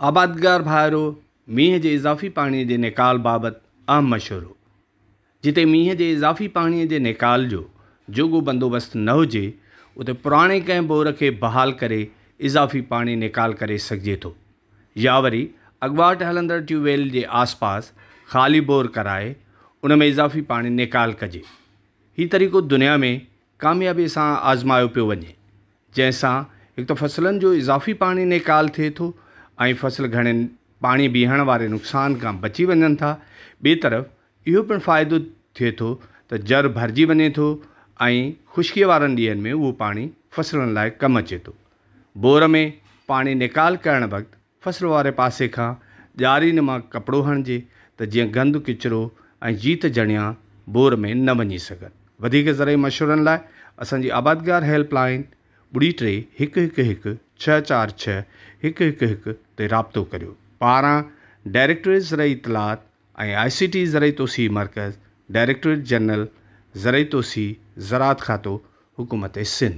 आबादगार भाइरो मींहं जे इज़ाफ़ी पाणीअ जे निकाल बाबति अहम मशवरो। जिते मींहं जे इज़ाफ़ी पाणीअ जे निकाल जो जोॻो बंदोबस्तु न हुजे उते पुराणे कंहिं बोर खे बहाल करे इज़ाफ़ी पाणी निकाल करे सघिजे थो, या वरी अॻुवाट हलंदड़ ट्यूबवेल जे आसपास ख़ाली बोर कराए उन में इज़ाफ़ी पाणी निकाल कजे। हीउ तरीक़ो दुनिया में कामयाबी सां आज़मायो पियो वञे, जंहिंसां हिकु त फसलनि जो इज़ाफ़ी पाणी निकाल थिए थो ऐं फसल घणे पाणी बीहण वारे नुक़सान खां बची वञनि था। ॿिए तरफ़ इहो पिणु फ़ाइदो थिए थो त जर भरिजी वञे थो ऐं ख़ुश्कीअ वारनि ॾींहंनि में उहो पाणी फसलनि लाइ कमु अचे थो। बोर में पाणी निकाल करणु वक़्तु फसल वारे पासे खां ॼारीन मां कपिड़ो हणिजे त जीअं गंदु किचिरो ऐं जीत जणिया बोर में न वञी सघनि। वधीक ज़रूरी मशवरनि लाइ असांजी आबादगार हेल्पलाइन 3-111-646-111 ते राब्तो करियो। पारां डायरेक्टोरेट ज़रई इत्तलात ऐं ICT ज़रई तोसी मर्कज़, डायरेक्टोरेट जनरल ज़रई तोसी ज़राअत खातो, हुकूमत सिंध।